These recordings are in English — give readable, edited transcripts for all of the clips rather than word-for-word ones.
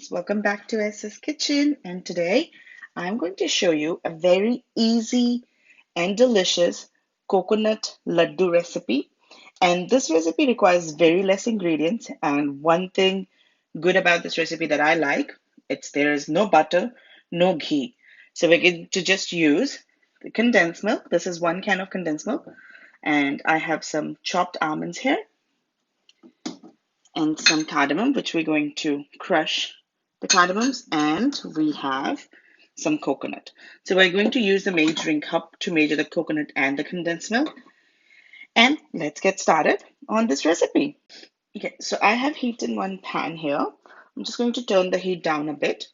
friends, welcome back to SS Kitchen, and today I'm going to show you a very easy and delicious coconut laddu recipe. And this recipe requires very less ingredients, and one thing good about this recipe that I like, it's there is no butter, no ghee. So we're going to just use the condensed milk. This is 1 can of condensed milk, and I have some chopped almonds here and some cardamom, which we're going to crush the cardamoms, and we have some coconut. So we're going to use the measuring cup to measure the coconut and the condensed milk. And let's get started on this recipe. Okay, so I have heat in one pan here. I'm just going to turn the heat down a bit.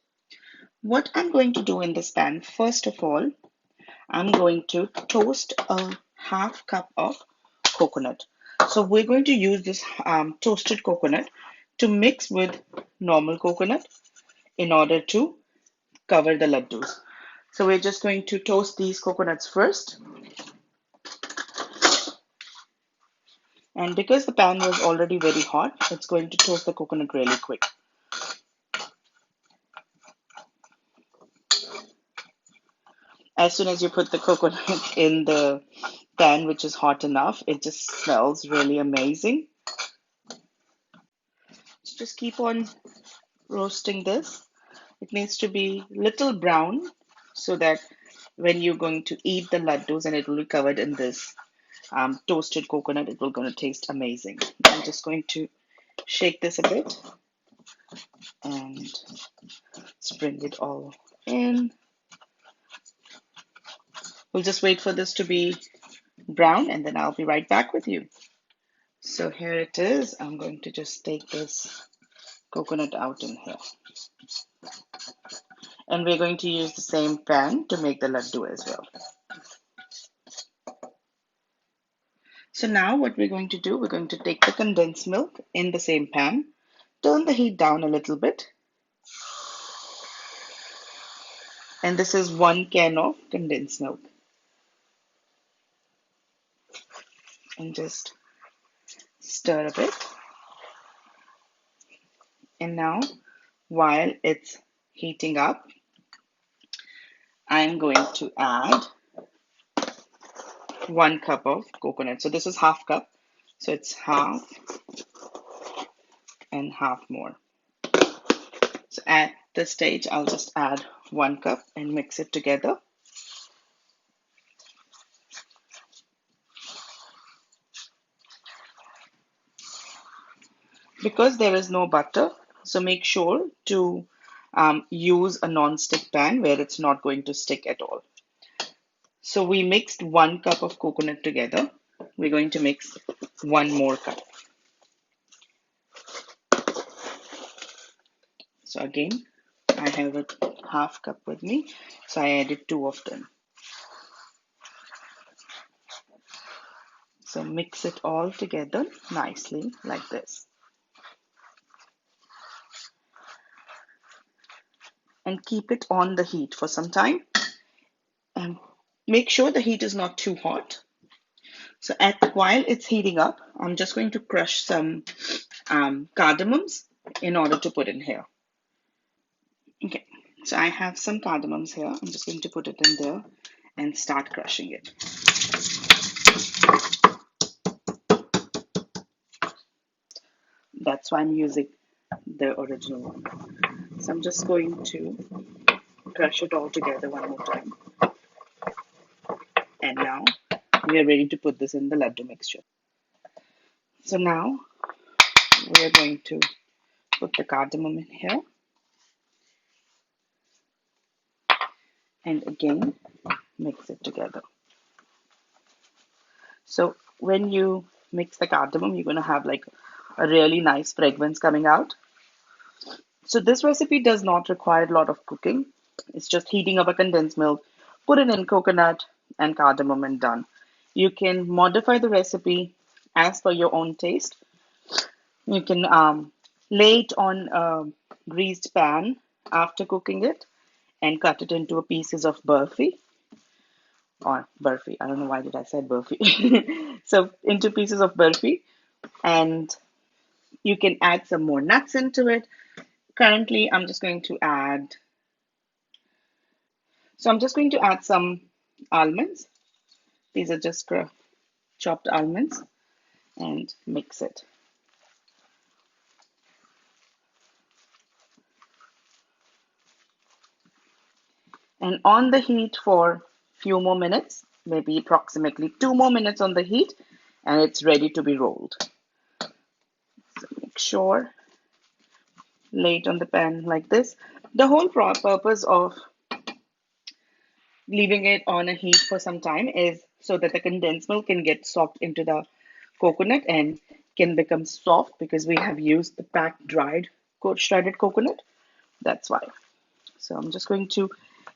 What I'm going to do in this pan, first of all, I'm going to toast a half cup of coconut. So we're going to use this toasted coconut to mix with normal coconut in order to cover the laddus. So we're just going to toast these coconuts first. And because the pan was already very hot, it's going to toast the coconut really quick. As soon as you put the coconut in the pan, which is hot enough, it just smells really amazing. So just keep on roasting this. It needs to be little brown so that when you're going to eat the laddus and it will be covered in this toasted coconut, it will going to taste amazing. I'm just going to shake this a bit and spring it all in. We'll just wait for this to be brown and then I'll be right back with you. So here it is. I'm going to just take this coconut out in here. And we're going to use the same pan to make the laddu as well. So now what we're going to do, we're going to take the condensed milk in the same pan, turn the heat down a little bit. And this is 1 can of condensed milk. And just stir a bit. And now, while it's heating up, I'm going to add 1 cup of coconut. So this is half cup. So it's half and half more. So at this stage, I'll just add 1 cup and mix it together. Because there is no butter, so make sure to use a non-stick pan where it's not going to stick at all. So we mixed 1 cup of coconut together. We're going to mix 1 more cup. So again, I have a half cup with me, so I added 2 of them. So mix it all together nicely like this. And keep it on the heat for some time. And make sure the heat is not too hot. So while it's heating up, I'm just going to crush some cardamoms in order to put in here. Okay, so I have some cardamoms here. I'm just going to put it in there and start crushing it. That's why I'm using the original one. So I'm just going to crush it all together one more time. And now we are ready to put this in the laddu mixture. So now we are going to put the cardamom in here. And again, mix it together. So when you mix the cardamom, you're going to have like a really nice fragrance coming out. So this recipe does not require a lot of cooking. It's just heating up a condensed milk, put it in coconut and cardamom and done. You can modify the recipe as per your own taste. You can lay it on a greased pan after cooking it and cut it into pieces of burfi or burfi. I don't know why did I say burfi. So into pieces of burfi, and you can add some more nuts into it, Currently, I'm just going to add some almonds. These are just chopped almonds and mix it. And on the heat for few more minutes, maybe approximately 2 more minutes on the heat, and it's ready to be rolled. So make sure, lay it on the pan like this. The whole purpose of leaving it on a heat for some time is so that the condensed milk can get soaked into the coconut and can become soft because we have used the packed dried shredded coconut. That's why. So I'm just going to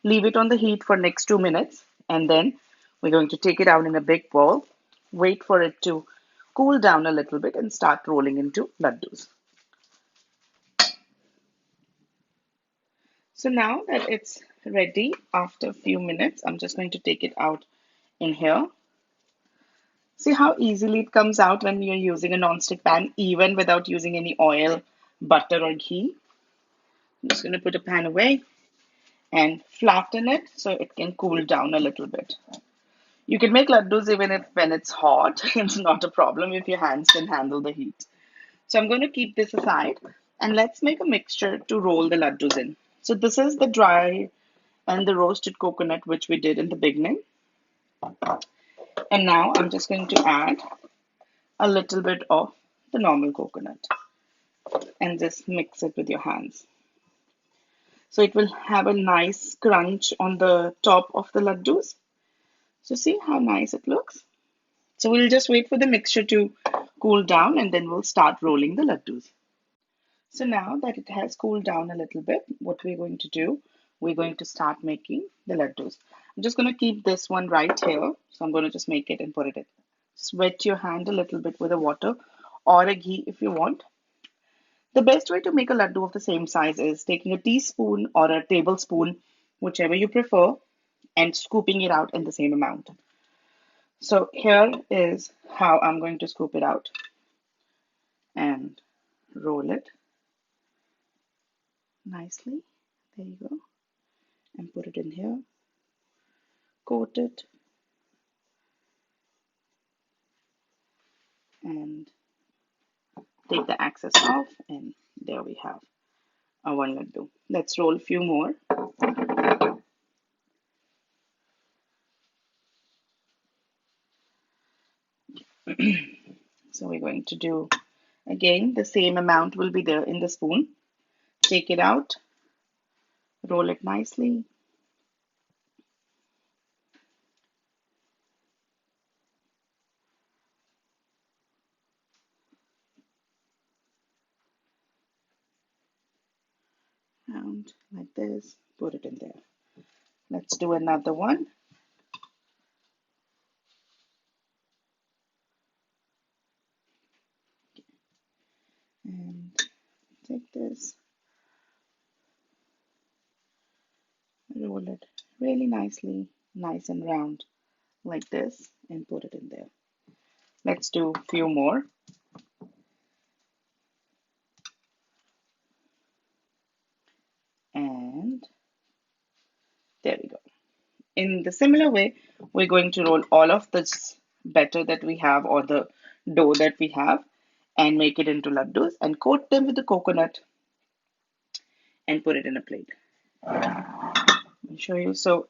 leave it on the heat for next 2 minutes, and then we're going to take it out in a big bowl, wait for it to cool down a little bit and start rolling into laddus. So now that it's ready after a few minutes, I'm just going to take it out in here. See how easily it comes out when you're using a non-stick pan, even without using any oil, butter, or ghee. I'm just going to put a pan away and flatten it so it can cool down a little bit. You can make laddus even if when it's hot. It's not a problem if your hands can handle the heat. So I'm going to keep this aside and let's make a mixture to roll the laddus in. So this is the dry and the roasted coconut which we did in the beginning. And now I'm just going to add a little bit of the normal coconut and just mix it with your hands. So it will have a nice crunch on the top of the laddus. So see how nice it looks. So we'll just wait for the mixture to cool down and then we'll start rolling the laddus. So now that it has cooled down a little bit, what we're going to do, we're going to start making the laddus. I'm just going to keep this one right here. So I'm going to just make it and put it in. Sweat your hand a little bit with the water or a ghee if you want. The best way to make a laddu of the same size is taking a teaspoon or a tablespoon, whichever you prefer, and scooping it out in the same amount. So here is how I'm going to scoop it out and roll it nicely. There you go. And put it in here. Coat it. And take the excess off. And there we have our one laddu. Let's roll a few more. So we're going to do again the same amount will be there in the spoon. Take it out, roll it nicely, round like this, put it in there. Let's do another one. And take this, roll it really nicely, nice and round like this, and put it in there. Let's do a few more. And there we go. In the similar way, we're going to roll all of this batter that we have or the dough that we have and make it into laddus and coat them with the coconut and put it in a plate. Let me show you. So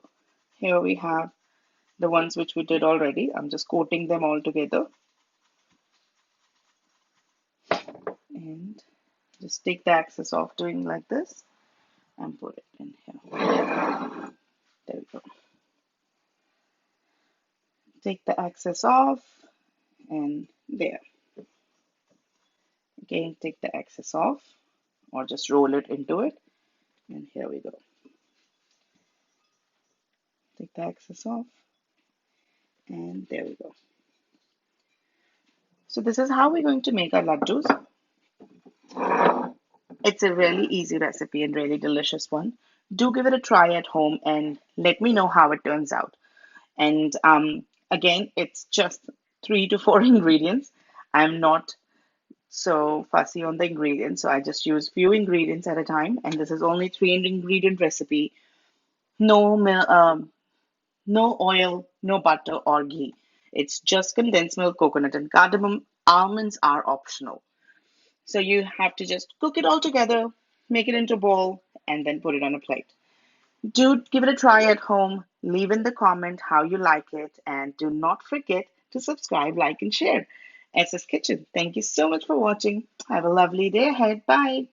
here we have the ones which we did already. I'm just coating them all together and just take the excess off doing like this and put it in here. There we go. Take the excess off and there. Again, take the excess off or just roll it into it and here we go. Take the excess off and there we go. So this is how we're going to make our laddus. It's a really easy recipe and really delicious one. Do give it a try at home and let me know how it turns out. And again, it's just 3 to 4 ingredients. I'm not so fussy on the ingredients. So I just use few ingredients at a time, and this is only 3 ingredient recipe. No, no oil, no butter or ghee. It's just condensed milk, coconut, and cardamom. Almonds are optional. So you have to just cook it all together, make it into a bowl, and then put it on a plate. Do give it a try at home. Leave in the comment how you like it, and do not forget to subscribe, like, and share. SS Kitchen. Thank you so much for watching. Have a lovely day ahead. Bye.